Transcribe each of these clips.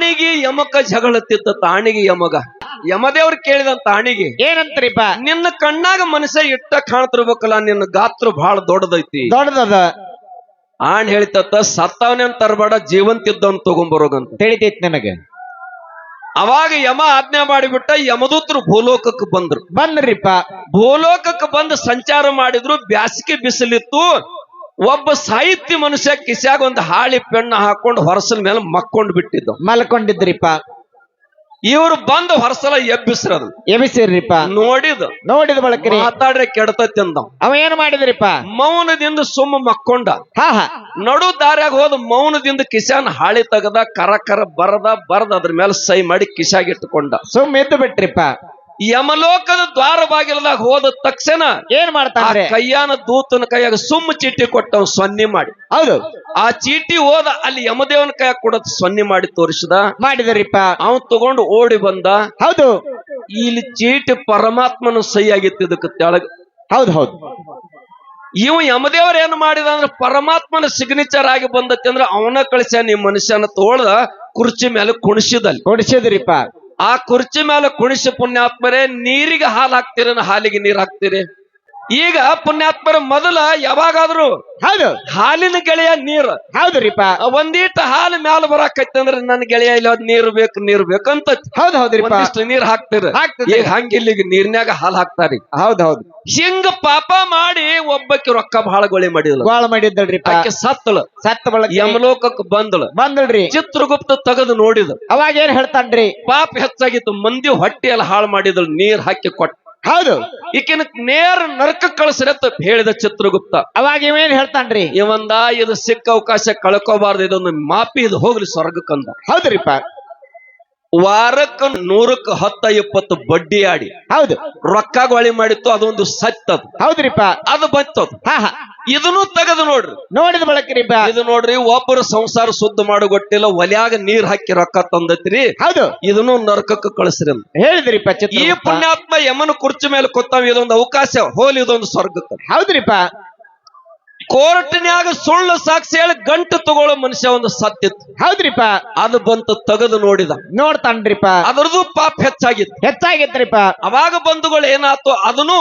ಆಣಿಗೆ ಯಮಕ ಜಗಳತ್ತಿತ್ತ ತಾಣಿಗೆ ಯಮಗ ಯಮದೇವ್ರು ಕೇಳಿದಂತ ಆಣಿಗೆ ಏನಂತ್ರಿಪ್ಪ? ನಿನ್ನ ಕಣ್ಣಾಗ ಮನುಷ್ಯ ಇಟ್ಟ ಕಾಣ್ತಿರ್ಬೇಕಲ್ಲ, ನಿನ್ನ ಗಾತ್ರ ಬಹಳ ದೊಡ್ಡದೈತಿ. ದೊಡ್ಡದದ. ಆಣ್ ಹೇಳಿತತ್ತ ಸತ್ತವನೇನ್ ತರಬೇಡ, ಜೀವಂತಿದ್ದವನ್ ತಗೊಂಬರೋಗಂತ ತಿಳಿತೈತಿ ನನಗೆ. ಅವಾಗ ಯಮ ಆಜ್ಞೆ ಮಾಡಿಬಿಟ್ಟ. ಯಮದೂತರು ಭೂಲೋಕಕ್ಕೆ ಬಂದ್ರಿಪ್ಪ. ಭೂಲೋಕಕ್ಕೆ ಬಂದು ಸಂಚಾರ ಮಾಡಿದ್ರು. ಬ್ಯಾಸಿಗೆ ಬಿಸಿಲಿತ್ತು. ಒಬ್ಬ ಸಾಹಿತ್ಯ ಮನುಷ್ಯ ಕಿಸ್ಯಾಗ ಒಂದು ಹಾಳಿ ಪೆಣ್ಣ ಹಾಕೊಂಡು ಹೊರಸಲ ಮೇಲೆ ಮಕ್ಕೊಂಡ್ ಬಿಟ್ಟಿದ್ದ. ಮಲ್ಕೊಂಡಿದ್ರಿಪ್ಪ. ಇವ್ರು ಬಂದು ಹೊರಸಲ ಎಬ್ಬಿಸ್ರದು. ಎಬ್ಬಿಸಿರ್ರಿಪ್ಪ. ನೋಡಿದ ಬಳಕೆ ಮಾತಾಡ್ರೆ ಕೆಡತೈತಿ ಅಂದ. ಅವ ಏನ್ ಮಾಡಿದ್ರಿಪ್ಪ? ಮೌನದಿಂದ ಸುಮ್ಮ ಮಕ್ಕೊಂಡ. ನಡು ದಾರ್ಯಾಗ ಹೋದ ಮೌನದಿಂದ ಕಿಸ್ಯಾನ ಹಾಳಿ ತೆಗದ, ಕರ ಬರದ ಅದ್ರ ಮೇಲೆ ಸೈ ಮಾಡಿ ಕಿಸ್ಯಾಗ ಇಟ್ಟುಕೊಂಡ. ಸುಮ್ಮ ಎದ್ದು ಬಿಟ್ರಿಪ್ಪ. ಯಮಲೋಕದ ದ್ವಾರ ಬಾಗಿಲದಾಗ ಹೋದ ತಕ್ಷಣ ಏನ್ ಮಾಡ್ತಾನೆ? ಕೈಯಾನ ದೂತನ ಕೈಯಾಗ ಸುಮ್ಮ ಚೀಟಿ ಕೊಟ್ಟವ್ ಸೊನ್ನೆ ಮಾಡಿ. ಹೌದು. ಆ ಚೀಟಿ ಹೋದ ಅಲ್ಲಿ ಯಮದೇವನ ಕೈಯಾಗ ಕೂಡ ಸೊನ್ನೆ ಮಾಡಿ ತೋರಿಸಿದ. ಮಾಡಿದರಿಪ್ಪ. ಅವನ್ ತಗೊಂಡು ಓಡಿ ಬಂದ. ಹೌದು. ಇಲ್ಲಿ ಚೀಟಿ ಪರಮಾತ್ಮನ ಸೈ ಆಗಿತ್ತು ಇದಕ್ಕೆ ತೆಳಗ. ಹೌದು. ಇವ ಯಮದೇವ್ರ ಏನ್ ಮಾಡಿದ ಅಂದ್ರೆ ಪರಮಾತ್ಮನ ಸಿಗ್ನೇಚರ್ ಆಗಿ ಬಂದತಿ ಅಂದ್ರೆ ಅವನ ಕಳಿಸ್ಯಾನ. ಈ ಮನುಷ್ಯನ ತೋಳ್ದ ಕುರ್ಚಿ ಮೇಲೆ ಕುಣಿಸಿದ್ರಿಪ್ಪ. ಆ ಕುರ್ಚಿ ಮೇಲೆ ಕುಣಿಸಿ ಪುಣ್ಯಾತ್ಮರೇ ನೀರಿಗೆ ಹಾಲು ಹಾಕ್ತೀರ, ಹಾಲಿಗೆ ನೀರ್ ಹಾಕ್ತೀರಿ. ಈಗ ಪುಣ್ಯಾತ್ಮರ ಮೊದಲ ಯಾವಾಗಾದ್ರು ಹೌದು ಹಾಲಿನ ಗೆಳೆಯ ನೀರು. ಹೌದ್ರಿಪ್ಪ. ಒಂದೀಟ ಹಾಲು ಮ್ಯಾಲ ಬರಾಕೈತಿ ಅಂದ್ರೆ ನನ್ ಗೆಳೆಯ ಇಲ್ಲ ನೀರು ಬೇಕಂತ. ಹೌದ್ರಿಪ್ಪ. ನೀರ್ ಹಾಕ್ತಿರ. ಈಗ ಹಂಗಿಲ್ಲಿಗ ನೀರ್ನ್ಯಾಗ ಹಾಲು ಹಾಕ್ತಾರಿ. ಹೌದು. ಹಿಂಗ ಪಾಪ ಮಾಡಿ ಒಬ್ಬಕ್ಕೆ ರೊಕ್ಕ ಬಹಳ ಗೊಳಿ ಮಾಡಿದ್ರಿ. ಸತ್ತ ಬಳಕ ಯಮಲೋಕಕ್ಕೆ ಬಂದಳ್ರಿ. ಚಿತ್ರಗುಪ್ತ ತೆಗೆದು ನೋಡಿದ. ಅವಾಗ ಏನ್ ಹೇಳ್ತಾನ್ರಿ? ಪಾಪ ಹೆಚ್ಚಾಗಿತ್ತು. ಮಂದಿ ಹೊಟ್ಟೆ ಎಲ್ಲ ಹಾಳು ಮಾಡಿದಳು. ನೀರ್ ಹಾಕಿ ಕೊಟ್ಟ. ಹೌದು. ಈಕಿನ ನೇರ ನರಕ ಕಳಿಸ್ರತ್ತ ಹೇಳಿದ ಚಿತ್ರಗುಪ್ತ. ಅವಾಗ ಇವೇನ್ ಹೇಳ್ತಾನ್ರಿ? ಇವಂದ ಇದು ಸಿಕ್ಕ ಅವಕಾಶ ಕಳ್ಕೋಬಾರ್ದು, ಇದೊಂದು ಮಾಪಿ ಇದು ಹೋಗ್ಲಿ ಸ್ವರ್ಗಕ್ಕಂದ. ಹೌದ್ರಿಪ್ಪ. ವಾರಕ್ಕ 100ಕ್ಕೆ 10-20 ಬಡ್ಡಿ ಆಡಿ. ಹೌದು. ರೊಕ್ಕ ಗೊಳಿ ಮಾಡಿತ್ತು. ಅದೊಂದು ಸತ್ತದ. ಹೌದ್ರಿಪ್ಪ. ಅದು ಬತ್ತದ. ಇದನ್ನು ತೆಗೆದು ನೋಡಿದ ಬಳಕ್ರಿಪ್ಪ. ಇದು ನೋಡ್ರಿ, ಒಬ್ಬರು ಸಂಸಾರ ಶುದ್ಧ ಮಾಡೋಗೊಟ್ಟಿಲ್ಲ, ಒಲ್ಯಾಗ ನೀರ್ ಹಾಕಿ ರೊಕ್ಕ ತಂದತ್ರಿ. ಹೌದು. ಇದನ್ನು ನರಕಕ್ಕೆ ಕಳಿಸ್ರಿ ಅಂತ ಹೇಳಿದ್ರಿಪ್ಪ. ಈ ಪುಣ್ಯಾತ್ಮ ಯಮನ ಕುರ್ಚಿ ಮೇಲೆ ಕೂತಾವ. ಇದೊಂದು ಅವಕಾಶ ಹೋಲಿ, ಇದೊಂದು ಸ್ವರ್ಗಕ್ಕೆ. ಹೌದ್ರಿಪ್ಪ. ಕೋರ್ಟ್ನ್ಯಾಗ ಸುಳ್ಳು ಸಾಕ್ಷಿ ಹೇಳಿ ಗಂಟು ತಗೊಳ್ಳೋ ಮನುಷ್ಯ ಒಂದು ಸತ್ತಿತ್ತು. ಹೌದ್ರಿಪ್ಪ. ಅದು ಬಂತು. ತೆಗೆದು ನೋಡ್ತಾನ್ರಿಪ್ಪ. ಅದರದು ಪಾಪ ಹೆಚ್ಚಾಗಿತ್ರಿಪ್ಪ. ಅವಾಗ ಬಂಧುಗಳು ಏನಾತು, ಅದನ್ನು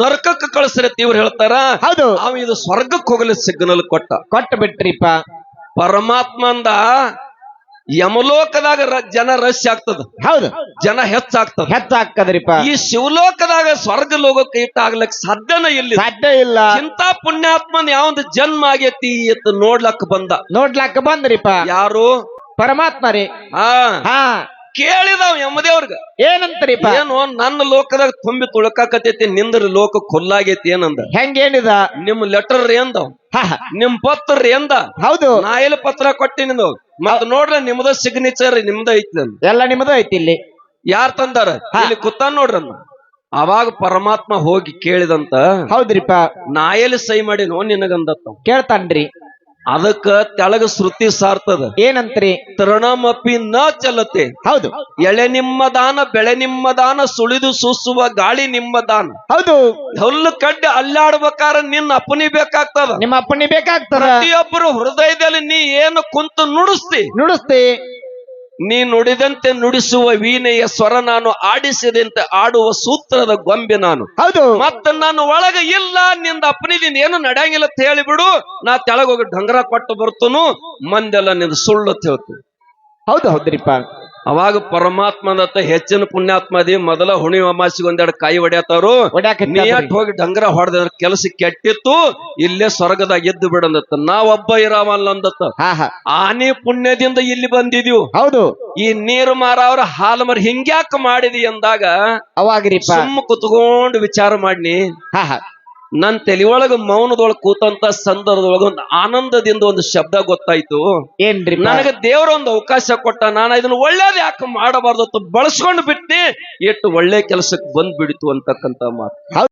ನರಕಕ್ಕೆ ಕಳಿಸ್ರತ್ ಇವ್ರು ಹೇಳ್ತಾರ. ಹೌದು. ಅವ ಇದು ಸ್ವರ್ಗಕ್ಕೆ ಹೋಗಲಿ ಸಿಗ್ನಲ್ ಕೊಟ್ಟ ಬಿಟ್ರಿಪ್ಪ. ಪರಮಾತ್ಮಂದ ಯಮಲೋಕದಾಗ ಜನ ರಶ್ ಆಗ್ತದ. ಹೌದು. ಜನ ಹೆಚ್ಚಾಗ್ತದ್ರಿಪ್ಪ. ಈ ಶಿವಲೋಕದಾಗ ಸ್ವರ್ಗ ಲೋಕಕ್ಕೆ ಇಟ್ಟಾಗ್ಲಕ್ ಸಾಧ್ಯ ಇಲ್ಲ. ಇಂತ ಪುಣ್ಯಾತ್ಮನ್ ಯಾವಂದು ಜನ್ಮ ಆಗೈತಿ ಅಂತ ನೋಡ್ಲಕ್ಕ ಬಂದ್ರಿಪ್ಪ. ಯಾರು? ಪರಮಾತ್ಮ ರೀ. ಕೇಳಿದವ್ ಯಮದೇವ್ರಗ. ಏನಂತರಿಪ್ಪ? ಏನು ನನ್ನ ಲೋಕದಾಗ ತುಂಬಿ ತುಳಕಾಕತೈತಿ, ನಿಂದ್ರ ಲೋಕ ಖುಲ್ಲಾಗೈತಿ ಏನಂದ. ಹೆಂಗೇನಿದ? ನಿಮ್ ಲೆಟರ್ ಎಂದವ್, ನಿಮ್ ಪತ್ರ ಎಂದ. ಹೌದು. ನಾ ಎಲ್ಲಿ ಪತ್ರ ಕೊಟ್ಟಿನ ಮತ್ ನೋಡ್ರಿ, ನಿಮ್ದ ಸಿಗ್ನೇಚರ್ ನಿಮ್ದ ಐತಿ. ಎಲ್ಲ ನಿಮ್ದ ಐತಿ. ಇಲ್ಲಿ ಯಾರ್ ತಂದಾರ? ಇಲ್ಲಿ ಕೂತಾನ ನೋಡ್ರಿ. ಅವಾಗ ಪರಮಾತ್ಮ ಹೋಗಿ ಕೇಳಿದಂತ. ಹೌದ್ರಿಪ್ಪ. ನಾ ಎಲ್ಲಿ ಸೈ ಮಾಡಿ ನಿನಗಂದತ್ತ ಕೇಳ್ತಾನ್ರಿ. ಅದಕ್ಕ ತೆಳಗ ಶ್ರುತಿ ಸಾರ್ತದ. ಏನಂತ್ರಿ? ತೃಣಮಪಿ ನ ಚಲತೆ. ಹೌದು. ಎಳೆ ನಿಮ್ಮ ದಾನ, ಬೆಳೆ ನಿಮ್ಮ ದಾನ, ಸುಳಿದು ಸೂಸುವ ಗಾಳಿ ನಿಮ್ಮ ದಾನ. ಹೌದು. ಹುಲ್ಲು ಕಡ್ಡಿ ಅಲ್ಲಾಡ್ಬೇಕಾರ ನಿನ್ನ ಅಪ್ಪನಿ ಬೇಕಾಗ್ತದ. ನಿಮ್ಮ ಅಪ್ಪನಿ ಬೇಕಾಗ್ತದ. ಪ್ರತಿಯೊಬ್ಬರು ಹೃದಯದಲ್ಲಿ ನೀ ಏನು ಕುಂತು ನುಡಿಸ್ತಿ. ನೀ ನುಡಿದಂತೆ ನುಡಿಸುವ ವೀಣೆಯ ಸ್ವರ ನಾನು, ಆಡಿಸಿದಂತೆ ಆಡುವ ಸೂತ್ರದ ಗೊಂಬೆ ನಾನು. ಹೌದು. ಮತ್ತ ನಾನು ಒಳಗ ಇಲ್ಲ, ನಿಂದ ಅಪ್ಪನಿದಿಂದ ಏನು ನಡೆಯಂಗಿಲ್ಲ ಅಂತ ಹೇಳಿಬಿಡು. ನಾ ತೆಳಗೋಗಿ ಡಂಗರ ಕೊಟ್ಟು ಬರ್ತನು, ಮಂದೆಲ್ಲ ನಿಂದ ಸುಳ್ಳು ಅಂತ ಹೇಳ್ತೀನಿ. ಹೌದ್ರಿಪ್ಪ. ಅವಾಗ ಪರಮಾತ್ಮದತ್ತ ಹೆಚ್ಚಿನ ಪುಣ್ಯಾತ್ಮದಿ ಮೊದಲ ಹುಣಿ ಅಮಾಸಿಗೆ ಒಂದೆರಡು ಕಾಯಿ ಹೊಡ್ಯಾತಾರು. ನೀಟ್ ಹೋಗಿ ಡಂಗರ ಹೊಡೆದ್ರ ಕೆಲಸ ಕೆಟ್ಟಿತ್ತು, ಇಲ್ಲೇ ಸ್ವರ್ಗದಾಗ ಎದ್ದು ಬಿಡಂದತ್ತ. ನಾವೊಬ್ಬ ಇರಾವಲ್ಲ ಅಂದತ್ತ. ಆನೆ ಪುಣ್ಯದಿಂದ ಇಲ್ಲಿ ಬಂದಿದೀವು. ಹೌದು. ಈ ನೀರು ಮಾರ ಅವ್ರ ಹಾಲು ಮರ ಹಿಂಗ್ಯಾಕ ಮಾಡಿದಿ ಅಂದಾಗ ಅವಾಗ್ರಿಪ್ಪ ಸುಮ್ಮ ಕುತ್ಕೊಂಡು ವಿಚಾರ ಮಾಡಿನಿ. ನನ್ ತಲೆಯೊಳಗ ಮೌನದೊಳಗ ಕೂತಂತ ಸಂದರ್ಭದೊಳಗ ಒಂದು ಆನಂದದಿಂದ ಒಂದು ಶಬ್ದ ಗೊತ್ತಾಯ್ತು. ಏನ್ರಿ? ನನಗೆ ದೇವರ ಒಂದು ಅವಕಾಶ ಕೊಟ್ಟ, ನಾನು ಇದನ್ನ ಒಳ್ಳೇದ್ ಯಾಕೆ ಮಾಡಬಾರ್ದು ಬಳಸ್ಕೊಂಡು ಬಿಟ್ಟಿ, ಎಷ್ಟು ಒಳ್ಳೆ ಕೆಲಸಕ್ಕೆ ಬಂದ್ಬಿಡಿತು ಅಂತಕ್ಕಂತ ಮಾತು.